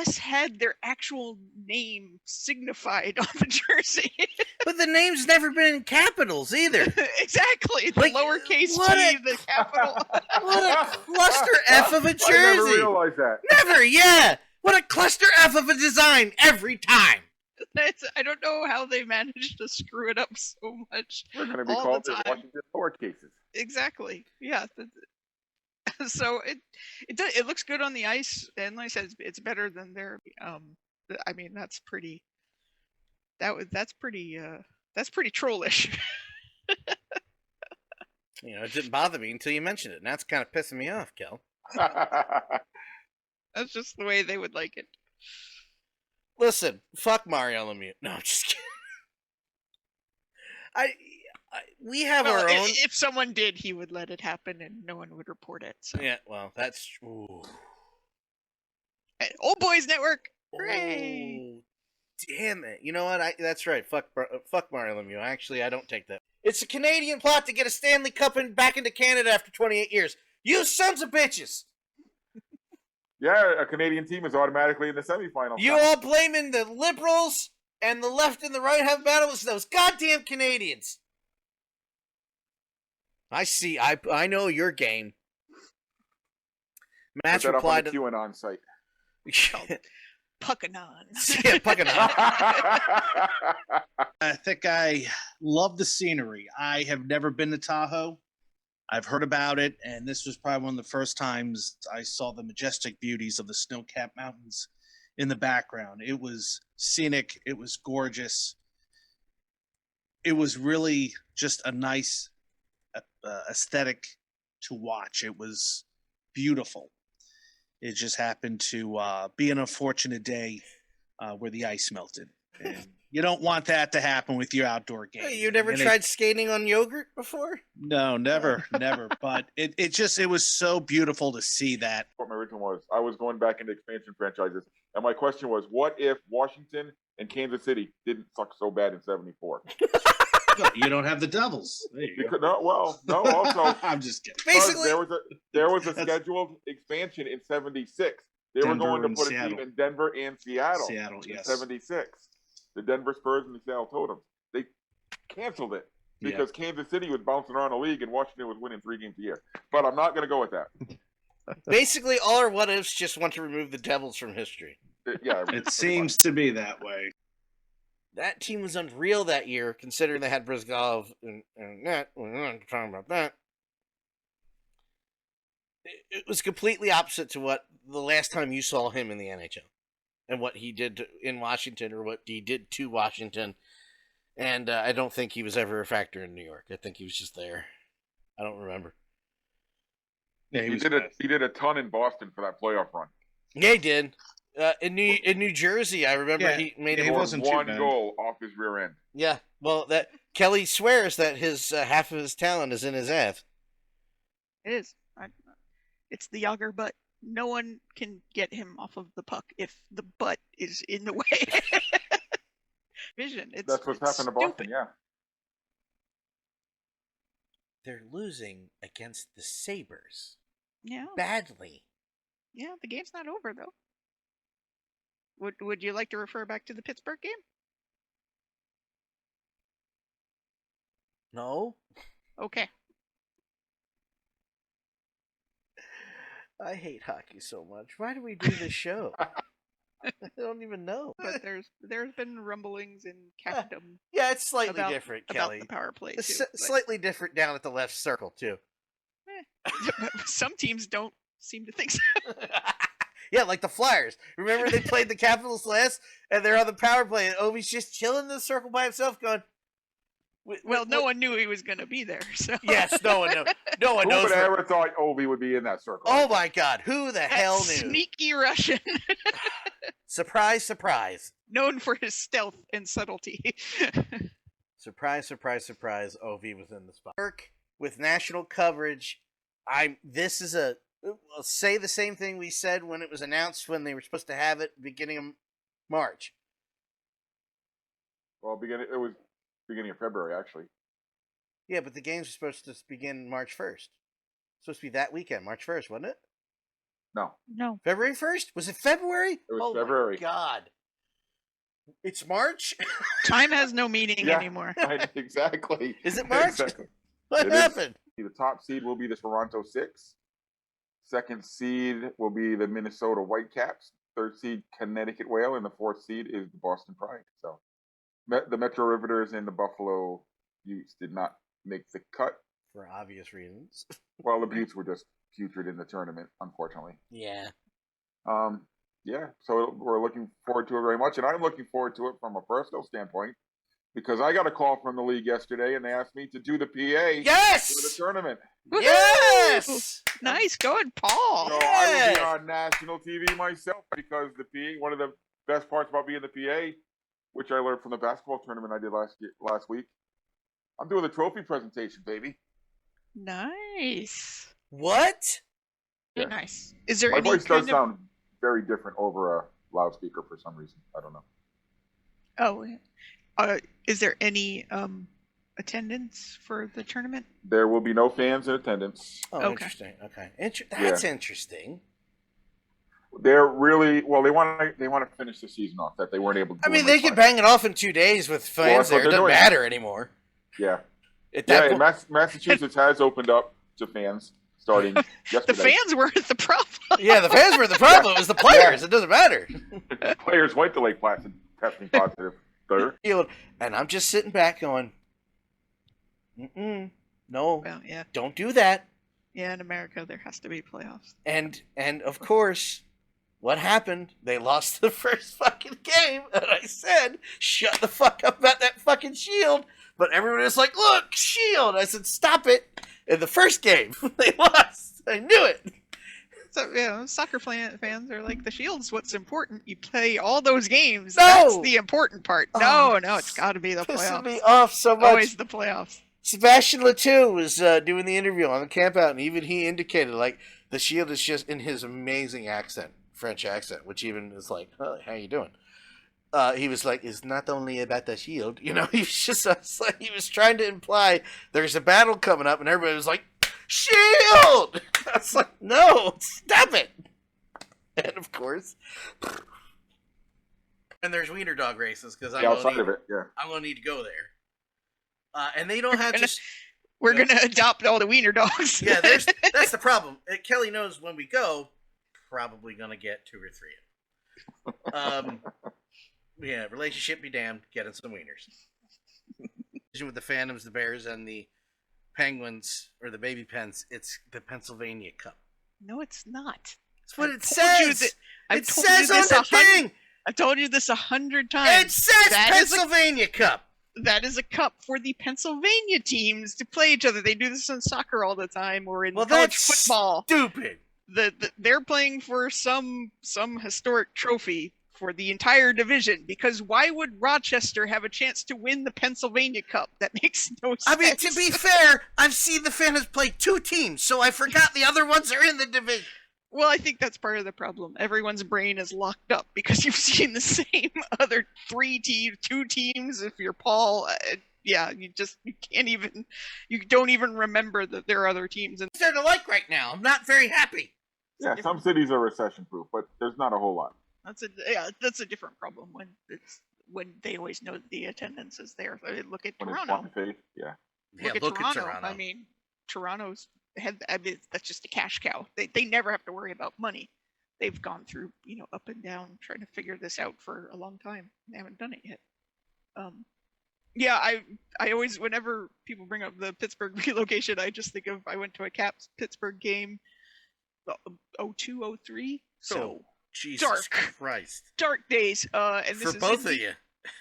US had their actual name signified on the jersey. But the name's never been in capitals either. Exactly. The Like, lowercase what t, a- the capital. What a cluster F of a jersey. I never realized that. Never, yeah. What a cluster F of a design every time. I don't know how they managed to screw it up so much. We're going to be all called the the time. Washington lowercases. Exactly. Yeah. So it looks good on the ice, and like I said, it's better than their. I mean, that's pretty. That's pretty trollish. It didn't bother me until you mentioned it, and that's kind of pissing me off, Kel. That's just the way they would like it. Listen, fuck Mario Lemieux. No, I'm just kidding. We have our own. If someone did, he would let it happen, and no one would report it. So. Yeah, well, that's true. Old Boys Network. Hooray! Oh, damn it! You know what? That's right. Fuck Mario Lemieux. Actually, I don't take that. It's a Canadian plot to get a Stanley Cup back into Canada after 28 years. You sons of bitches! Yeah, a Canadian team is automatically in the semifinals. You all blaming the Liberals and the left and the right have battles. Those goddamn Canadians. I see. I know your game. Matt's replied to the QAnon site. Puckanons. Yeah, Puckanons. I think I love the scenery. I have never been to Tahoe. I've heard about it, and this was probably one of the first times I saw the majestic beauties of the snow-capped mountains in the background. It was scenic. It was gorgeous. It was really just a nice aesthetic to watch. It was beautiful. It just happened to be an unfortunate day where the ice melted. And you don't want that to happen with your outdoor game. You never tried skating on yogurt before? No, never. But it was so beautiful to see that. What my original was, I was going back into expansion franchises, and my question was, what if Washington and Kansas City didn't suck so bad in '74? You don't have the Devils. There you go. No. Also, I'm just kidding. Basically, there was a scheduled expansion in '76. They were going to put a team in Denver and Seattle. Yes. '76. The Denver Spurs and the Seattle Totems. They canceled it because Kansas City was bouncing around the league and Washington was winning 3 games a year. But I'm not going to go with that. Basically, all our what-ifs just want to remove the Devils from history. It seems to be that way. That team was unreal that year, considering they had Brizgalov and that. We're not talking about that. It was completely opposite to what the last time you saw him in the NHL. And what he did in Washington, or what he did to Washington. And I don't think he was ever a factor in New York. I think he was just there. I don't remember. Yeah, he did a ton in Boston for that playoff run. Yeah, he did. In New Jersey, I remember he made one goal off his rear end. Yeah, well, that Kelly swears that his half of his talent is in his ass. It is. It's the Yager butt. No one can get him off of the puck if the butt is in the way. Vision. That's what's happened to Boston, yeah. They're losing against the Sabres. Yeah. Badly. Yeah, the game's not over, though. Would you like to refer back to the Pittsburgh game? No. Okay. I hate hockey so much. Why do we do this show? I don't even know. But there's been rumblings in Captain. Yeah, it's slightly different, Kelly. About the power play, It's too, slightly different down at the left circle, too. Some teams don't seem to think so. Yeah, like the Flyers. Remember they played the Capitals last, and they're on the power play, and Ovi's just chilling in the circle by himself going... Well, no one knew he was going to be there, so... Yes, no one knows. No one knows. Who would have ever thought Ovi would be in that circle? Oh, my God. Who the hell knew? Sneaky Russian. Surprise, surprise. Known for his stealth and subtlety. Surprise, surprise, surprise. Ovi was in the spot. Work with national coverage. I'll say the same thing we said when it was announced when they were supposed to have it beginning of March. Well, it was beginning of February, actually. Yeah, but the games were supposed to begin March 1st. Supposed to be that weekend, March 1st, wasn't it? No, No. February 1st? Was it February? it was Oh February. my God. It's March? Time has no meaning Yeah. anymore. Exactly. Is it March? Exactly. What It is. happened? The top seed will be the Toronto Six. Second seed will be the Minnesota Whitecaps. Third seed, Connecticut Whale, and the fourth seed is the Boston Pride. So the Metro Riveters and the Buffalo Utes did not make the cut. For obvious reasons. Well, the Buttes were just putrid in the tournament, unfortunately. Yeah. Yeah, so we're looking forward to it very much, and I'm looking forward to it from a personal standpoint because I got a call from the league yesterday, and they asked me to do the PA Yes! for the tournament. Yes! Nice going, Paul. So I will be on national TV myself because the PA, one of the best parts about being the PA, which I learned from the basketball tournament I did last week, I'm doing the trophy presentation, baby. Nice. What? Yeah. Nice. Is there My any voice kind does of... sound very different over a loudspeaker for some reason. I don't know. Oh, is there any attendance for the tournament? There will be no fans in attendance. Oh, Okay. interesting. Okay. That's interesting. They're really well. They want to finish the season off that they weren't able to. I do mean, in they like could 5 bang it off in 2 days with fans that's what there. It they're doesn't doing. matter anymore. Yeah, At that yeah. point, Massachusetts has opened up to fans starting yesterday. The fans weren't the problem. yeah, the fans were the problem. It was the players. It doesn't matter. Players went to Lake Placid testing positive. Third. And I'm just sitting back going, no, Well, yeah. don't do that. Yeah, in America, there has to be playoffs. And of course, what happened? They lost the first fucking game, and I said, "Shut the fuck up about that fucking Shield." But everyone was like, "Look, Shield." I said, "Stop it!" In the first game, they lost. I knew it. So, soccer fans are like, the Shield's what's important. You play all those games. No! That's the important part. Oh, No, it's got to be the Pissing playoffs. me off so much. Always the playoffs. Sebastian Latou was doing the interview on the camp out, and even he indicated, like, the Shield is just in his amazing accent, French accent, which even is like, oh, how you doing? He was like, it's not only about the Shield. He was just, like, he was trying to imply there's a battle coming up, and everybody was like, Shield! I was like, no, stop it! And of course, and there's wiener dog races, because I'm outside of it, yeah. I'm going to need to go there. And they don't have just... We're going to adopt all the wiener dogs. Yeah, that's the problem. Kelly knows when we go, probably going to get 2 or 3. Yeah, relationship be damned, getting some wieners. With the Phantoms, the Bears, and the Penguins, or the Baby Pens, it's the Pennsylvania Cup. No, it's not. That's what it says. It says on the thing. I've told you this 100 times. It says Pennsylvania Cup. That is a cup for the Pennsylvania teams to play each other. They do this in soccer all the time, or in college football. Stupid. They're playing for some historic trophy for the entire division, because why would Rochester have a chance to win the Pennsylvania Cup? That makes no sense. I mean, to be fair, I've seen the Phantoms play 2 teams, so I forgot the other ones are in the division. Well, I think that's part of the problem. Everyone's brain is locked up because you've seen the same other 2 teams. If you're Paul, you don't even remember that there are other teams. And they're to like right now. I'm not very happy. Yeah, some cities are recession proof, but there's not a whole lot. That's a different problem when they always know the attendance is there. Look at When Toronto. it's faith, yeah. Look at Toronto. I mean, Toronto's that's just a cash cow. They never have to worry about money. They've gone through up and down trying to figure this out for a long time. They haven't done it yet. I always, whenever people bring up the Pittsburgh relocation, I just think of, I went to a Caps Pittsburgh game 02-03. So Jesus Christ. Dark days. And this for is both of you.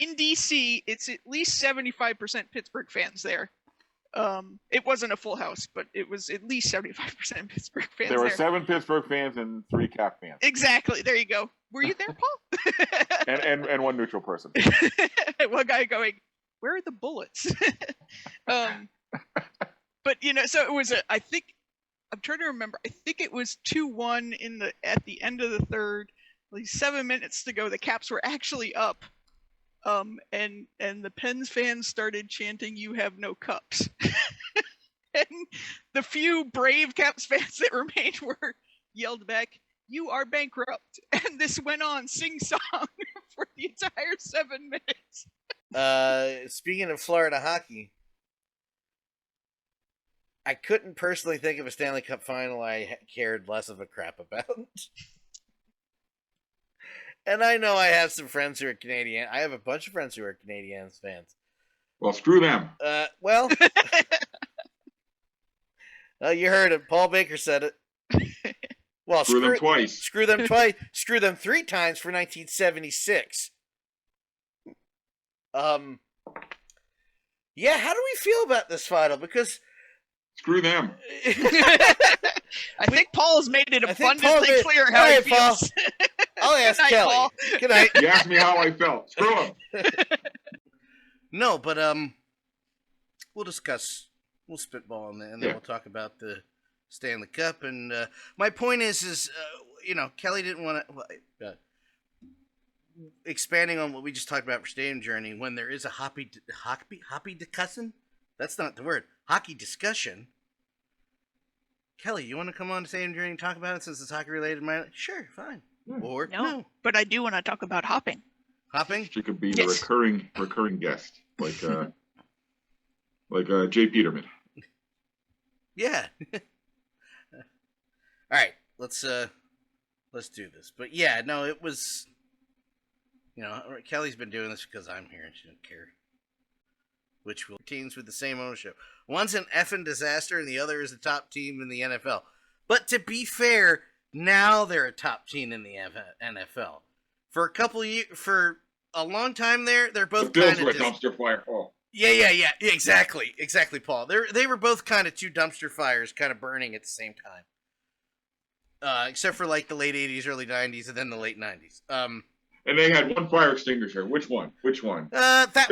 In DC, it's at least 75% Pittsburgh fans there. It wasn't a full house, but it was at least 75% Pittsburgh fans. There were 7 Pittsburgh fans and 3 Cap fans. Exactly. There you go. Were you there, Paul? and 1 neutral person. One guy going, "Where are the bullets?" But so it was I'm trying to remember. I think it was 2-1 at the end of the third. At least 7 minutes to go. The Caps were actually up. And the Pens fans started chanting, "You have no cups." And the few brave Caps fans that remained yelled back, you are bankrupt. And this went on sing-song for the entire 7 minutes. Speaking of Florida hockey, I couldn't personally think of a Stanley Cup final I cared less of a crap about. And I know I have some friends who are Canadian. I have a bunch of friends who are Canadiens fans. Well, screw them. Well, you heard it. Paul Baker said it. Well, Screw them twice. Screw them twice. Screw them 3 times for 1976. Yeah, how do we feel about this final? Because Screw them. I think Paul's made it abundantly clear how he feels. I'll ask Good night, Kelly. Paul. Good night. You asked me how I felt. Screw them. No, but we'll discuss. We'll spitball and then we'll talk about the Stanley Cup. And my point is Kelly didn't want to. Expanding on what we just talked about for Stadium Journey, when there is a hockey discussion, that's not the word. Hockey discussion. Kelly, you want to come on to Stadium Journey and talk about it since it's hockey related? Sure, fine. Or no, but I do want to talk about hopping. Hopping? She could be the recurring guest, like Jay Peterman. Yeah. All right, let's do this. But yeah, no, it was. Kelly's been doing this because I'm here and she doesn't care. Which will teams with the same ownership. One's an effing disaster and the other is a top team in the NFL. But to be fair, now they're a top team in the NFL. For a couple of years, for a long time there, they're both kind of dumpster fire. Oh. Yeah, exactly, Paul. They were both kind of 2 dumpster fires, kind of burning at the same time. Except for like the late '80s, early '90s, and then the late '90s. And they had one fire extinguisher. Which one? That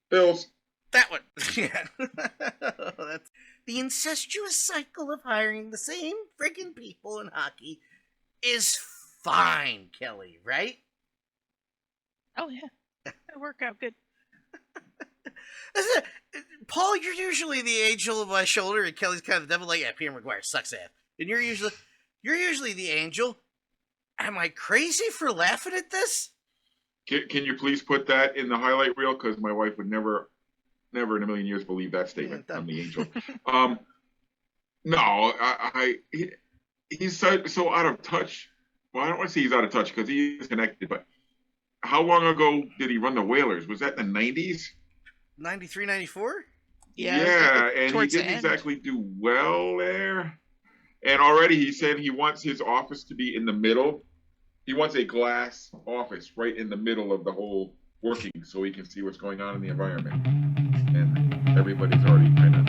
Bills. That one. Yeah. That's the incestuous cycle of hiring the same friggin' people in hockey is fine, Kelly, right? Oh, yeah. It worked out good. Paul, you're usually the angel of my shoulder, and Kelly's kind of the devil. Like, yeah, Peter McGuire sucks ass. And you're usually the angel. Am I crazy for laughing at this? Can you please put that in the highlight reel? Because my wife would never in a million years believe that statement. I'm the angel. No, he's so out of touch. Well, I don't want to say he's out of touch because he is connected. But how long ago did he run the Whalers? Was that in the 90s? 93, 94? Yeah, and he didn't exactly do well there. And already he said he wants his office to be in the middle. He wants a glass office right in the middle of the whole working so he can see what's going on in the environment. And everybody's already kind of